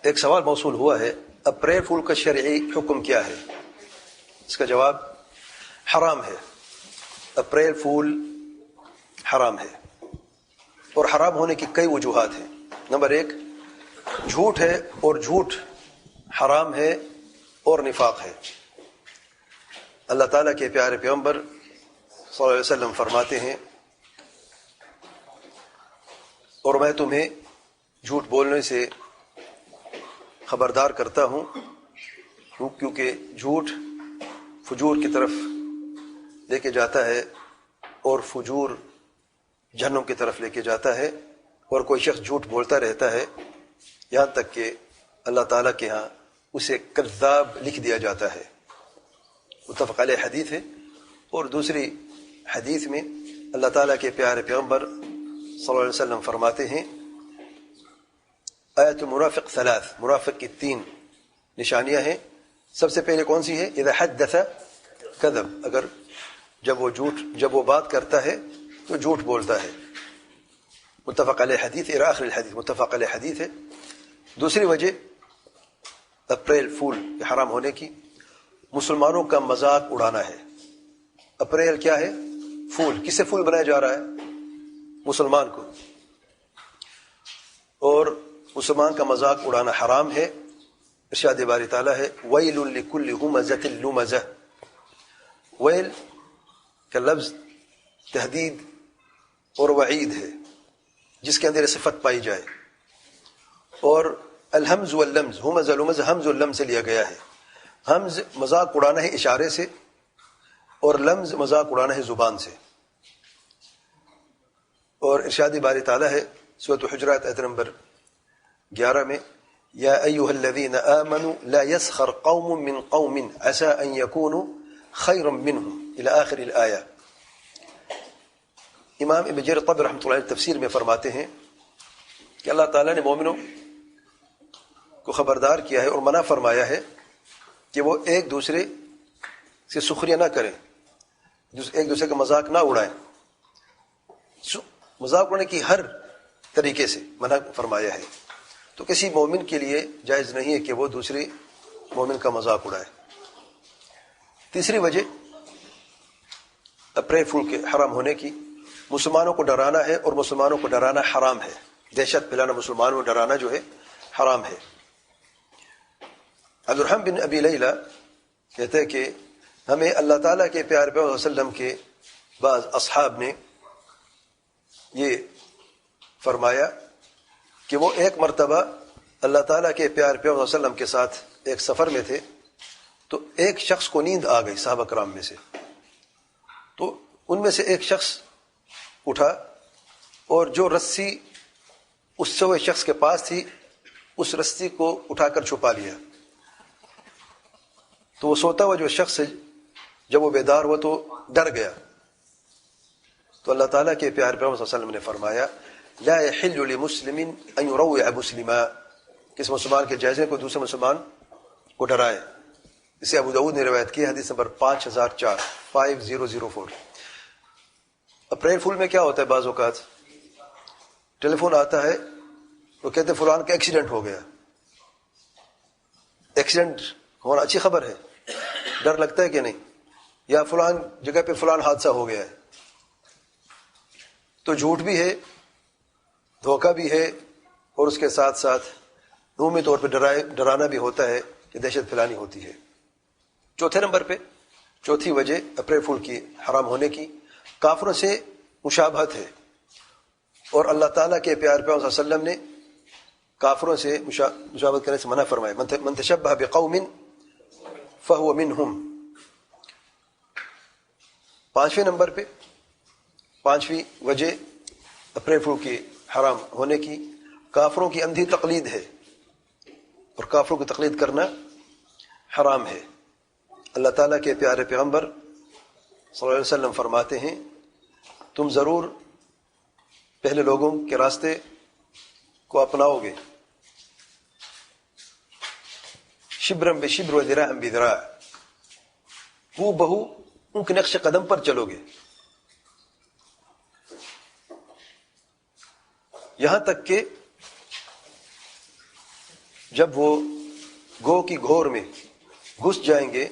ایک سوال موصول ہوا ہے، اپریل فول کا شرعی حکم کیا ہے؟ اس کا جواب حرام ہے. اپریل فول حرام ہے، اور حرام ہونے کی کئی وجوہات ہیں. نمبر 1، جھوٹ ہے، اور جھوٹ حرام ہے اور نفاق ہے. اللہ تعالیٰ کے پیارے پیغمبر صلی اللہ علیہ وسلم فرماتے ہیں، اور میں تمہیں جھوٹ بولنے سے خبردار کرتا ہوں، کیونکہ جھوٹ فجور کی طرف لے کے جاتا ہے، اور فجور جہنم کی طرف لے کے جاتا ہے. اور کوئی شخص جھوٹ بولتا رہتا ہے یہاں تک کہ اللہ تعالیٰ کے ہاں اسے کذاب لکھ دیا جاتا ہے. متفق علیہ حدیث ہے. اور دوسری حدیث میں اللہ تعالیٰ کے پیارے پیغمبر صلی اللہ علیہ وسلم فرماتے ہیں، آیت المنافق 3، منافق کی 3 نشانیاں ہیں. سب سے پہلے کون سی ہے؟ اذا حدث کذب، اگر جب وہ بات کرتا ہے تو جھوٹ بولتا ہے. متفق علیہ حدیث، الى آخر الحدیث متفق علیہ حدیث ہے. دوسری وجہ اپریل فول کے حرام ہونے کی، مسلمانوں کا مذاق اڑانا ہے. اپریل کیا ہے؟ فول. کس سے فول بنایا جا رہا ہے؟ مسلمان کو. اور مسلمان کا مذاق اڑانا حرام ہے. ارشاد باری تعالیٰ ہے، ویل لکل ہمزۃ لمزہ. ویل کا لفظ تحدید اور وعید ہے، جس کے اندر یہ صفت پائی جائے. اور الحمز واللمز، ہمز لمز حمز واللمز سے لیا گیا ہے. حمز مذاق اڑانا ہے اشارے سے، اور لمز مذاق اڑانا ہے زبان سے. اور ارشاد باری تعالیٰ ہے سورۃ حجرات آیت نمبر 11 میں، یا ایھا الذین آمنوا لا یسخر قوم من قوم عسى ان یکونوا خیرا منهم الی آخر الآیہ. امام ابن جریر طبری رحمۃ اللہ علیہ تفسیر میں فرماتے ہیں کہ اللہ تعالیٰ نے مومنوں کو خبردار کیا ہے اور منع فرمایا ہے کہ وہ ایک دوسرے سے سخریہ نہ کریں، ایک دوسرے کا مذاق نہ اڑائیں. مذاق اڑانے کی ہر طریقے سے منع فرمایا ہے. تو کسی مومن کے لیے جائز نہیں ہے کہ وہ دوسرے مومن کا مذاق اڑائے. تیسری وجہ اپریل فول کے حرام ہونے کی، مسلمانوں کو ڈرانا ہے، اور مسلمانوں کو ڈرانا حرام ہے. دہشت پھیلانا، مسلمانوں کو ڈرانا جو ہے حرام ہے. عبدالرحمن بن ابی لیلہ کہتے ہیں کہ ہمیں اللہ تعالیٰ کے پیارے پیغمبر صلی اللہ علیہ وسلم کے بعض اصحاب نے یہ فرمایا کہ وہ ایک مرتبہ اللہ تعالیٰ کے پیارے پیغمبر صلی اللہ علیہ وسلم کے ساتھ ایک سفر میں تھے، تو ایک شخص کو نیند آ گئی صحابہ کرام میں سے. تو ان میں سے ایک شخص اٹھا، اور جو رسی اس سوئے شخص کے پاس تھی، اس رسی کو اٹھا کر چھپا لیا. تو وہ سوتا ہوا جو شخص جب وہ بیدار ہوا تو ڈر گیا. تو اللہ تعالیٰ کے پیارے پیغمبر صلی اللہ علیہ وسلم نے فرمایا، لا يحل لمسلم ان يروع مسلما، کس مسلمان کے جائز ہے کوئی دوسرے مسلمان کو ڈرائے. اسے ابو داؤد نے روایت کی، حدیث نمبر 5004. اپریل فول میں کیا ہوتا ہے؟ بعض اوقات ٹیلی فون آتا ہے تو کہتے ہیں فلان کا ایکسیڈنٹ ہو گیا. ایکسیڈنٹ ہونا اچھی خبر ہے، ڈر لگتا ہے کہ نہیں؟ یا فلان جگہ پہ فلان حادثہ ہو گیا ہے. تو جھوٹ بھی ہے، دھوکہ بھی ہے، اور اس کے ساتھ ساتھ عمومی طور پہ ڈرانا بھی ہوتا ہے کہ دہشت پھیلانی ہوتی ہے. چوتھے نمبر پہ، چوتھی وجہ اپریل فول کی حرام ہونے کی، کافروں سے مشابہت ہے. اور اللہ تعالیٰ کے پیارے پیغمبر صلی اللہ علیہ وسلم نے کافروں سے مشابہت کرنے سے منع فرمایا، من تشبہ بقوم فہو منہم. پانچویں نمبر پہ، پانچویں وجہ اپریل فول کی حرام ہونے کی، کافروں کی اندھی تقلید ہے، اور کافروں کی تقلید کرنا حرام ہے. اللہ تعالیٰ کے پیارے پیغمبر صلی اللہ علیہ وسلم فرماتے ہیں، تم ضرور پہلے لوگوں کے راستے کو اپناؤ گے، شبرم بشبر و ذراعم بذراع، ہو بہو ان کے نقش قدم پر چلو گے. یہاں تک کہ جب وہ گو کی گھور میں گھس جائیں گے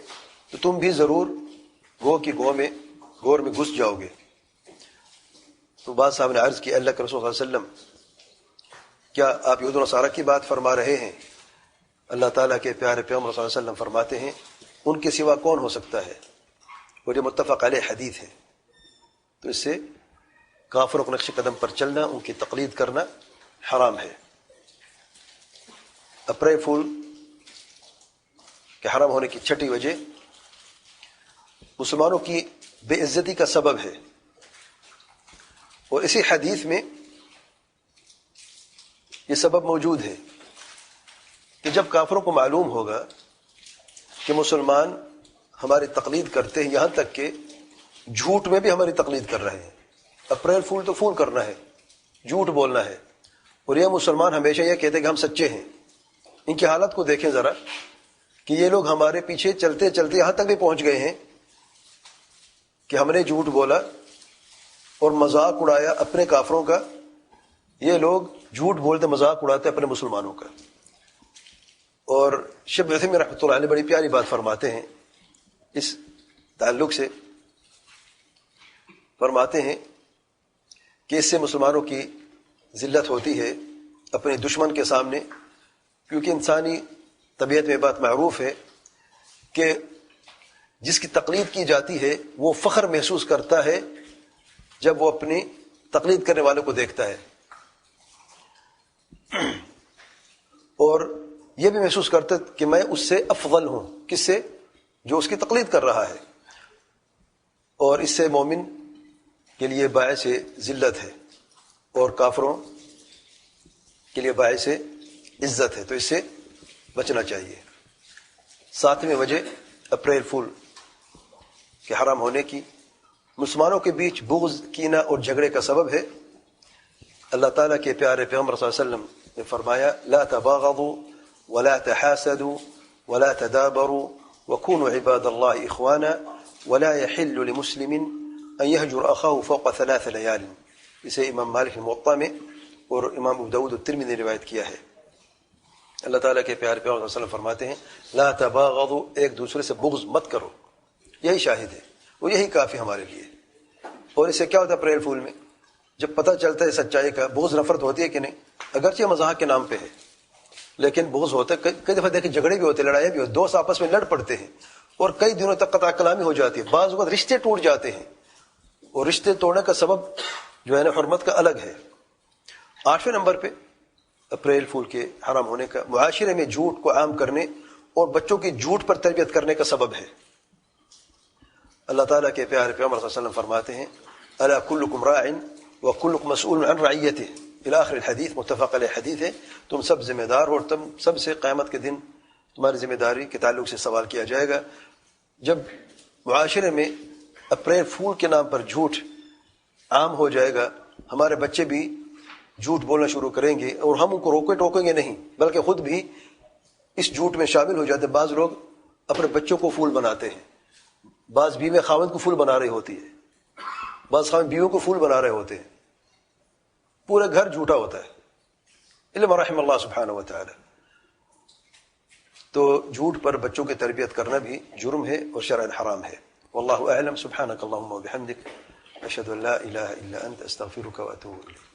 تو تم بھی ضرور گو کی گھور میں گھس جاؤ گے. تو بعض صاحب نے عرض کی اللہ کے رسول صلی اللہ علیہ وسلم کیا آپ یہود و نصارہ کی بات فرما رہے ہیں؟ اللہ تعالیٰ کے پیارے پیغمبر صلی اللہ علیہ وسلم فرماتے ہیں ان کے سوا کون ہو سکتا ہے، اور یہ متفق علیہ حدیث ہے. تو اس سے کافروں کے نقش قدم پر چلنا، ان کی تقلید کرنا حرام ہے. اپریل فول کے حرام ہونے کی چھٹی وجہ مسلمانوں کی بے عزتی کا سبب ہے. اور اسی حدیث میں یہ سبب موجود ہے کہ جب کافروں کو معلوم ہوگا کہ مسلمان ہماری تقلید کرتے ہیں، یہاں تک کہ جھوٹ میں بھی ہماری تقلید کر رہے ہیں. اپریل فول تو فول کرنا ہے، جھوٹ بولنا ہے، اور یہ مسلمان ہمیشہ یہ کہتے ہیں کہ ہم سچے ہیں. ان کی حالت کو دیکھیں ذرا کہ یہ لوگ ہمارے پیچھے چلتے چلتے یہاں تک بھی پہنچ گئے ہیں کہ ہم نے جھوٹ بولا اور مذاق اڑایا اپنے کافروں کا. یہ لوگ جھوٹ بولتے مذاق اڑاتے اپنے مسلمانوں کا. اور شیخ عثیمین رحمۃ اللہ علیہ بڑی پیاری بات فرماتے ہیں اس تعلق سے. فرماتے ہیں کہ اس سے مسلمانوں کی ذلت ہوتی ہے اپنے دشمن کے سامنے، کیونکہ انسانی طبیعت میں بات معروف ہے کہ جس کی تقلید کی جاتی ہے وہ فخر محسوس کرتا ہے جب وہ اپنی تقلید کرنے والوں کو دیکھتا ہے، اور یہ بھی محسوس کرتا ہے کہ میں اس سے افضل ہوں. کس سے؟ جو اس کی تقلید کر رہا ہے. اور اس سے مومن کے لیے باعث ذلت ہے اور کافروں کے لیے باعث عزت ہے. تو اس سے بچنا چاہیے. 7ویں وجہ اپریل فول کے حرام ہونے کی مسلمانوں کے بیچ بغض، کینہ اور جھگڑے کا سبب ہے. اللہ تعالیٰ کے پیارے پیغمبر صلی اللہ علیہ وسلم نے فرمایا لا تباغضوا ولا تحاسدوا ولا تدابروا وكونوا عباد الله اخوانا ولا يحل لمسلم ان يهجر اخاه فوق 3 ليال. اسے امام مالک الموطا میں اور امام ابو داؤد الترمذی نے روایت کیا ہے. اللہ تعالیٰ کے پیارے پیغمبر صلی اللہ علیہ وسلم فرماتے ہیں لا تباغضوا، ایک دوسرے سے بغض مت کرو. یہی شاہد ہے اور یہی کافی ہمارے لیے. اور اس سے کیا ہوتا ہے اپریل فول میں؟ جب پتہ چلتا ہے سچائی کا، بغض نفرت ہوتی ہے کہ نہیں؟ اگرچہ مذاق کے نام پہ ہے لیکن بغض ہوتا ہے. کئی دفعہ دیکھیں جھگڑے بھی ہوتے ہیں، لڑائیاں بھی ہوتی ہیں، دوست آپس میں لڑ پڑتے ہیں اور کئی دنوں تک قطع کلامی ہو جاتی ہے. بعض اوقات رشتے ٹوٹ جاتے ہیں اور رشتے توڑنے کا سبب جو ہے نا حرمت کا الگ ہے. 8ویں نمبر پہ اپریل فول کے حرام ہونے کا معاشرے میں جھوٹ کو عام کرنے اور بچوں کی جھوٹ پر تربیت کرنے کا سبب ہے. اللہ تعالیٰ کے پیارے پیغمبر صلی اللہ علیہ وسلم فرماتے ہیں الا کلکم راع وکلکم مسئول عن رعیتہ الی آخر الحدیث. متفق علیہ حدیث ہے. تم سب ذمہ دار ہو اور تم سب سے قیامت کے دن تمہاری ذمہ داری کے تعلق سے سوال کیا جائے گا. جب معاشرے میں اپریل فول کے نام پر جھوٹ عام ہو جائے گا، ہمارے بچے بھی جھوٹ بولنا شروع کریں گے اور ہم ان کو ٹوکیں گے نہیں بلکہ خود بھی اس جھوٹ میں شامل ہو جاتے ہیں. بعض لوگ اپنے بچوں کو فول بناتے ہیں، بعض بیوی خاوند کو فول بنا رہی ہوتی ہے، بعض خاوند بیویوں کو فول بنا رہے ہوتے ہیں. پورا گھر جھوٹا ہوتا ہے الا من رحم اللہ سبحانہ وتعالی. تو جھوٹ پر بچوں کی تربیت کرنا بھی جرم ہے اور شرعاً حرام ہے. واللہ اعلم. سبحانک اللہم وبحمدک اشہد ان لا الہ الا انت استغفرک واتوب الیک.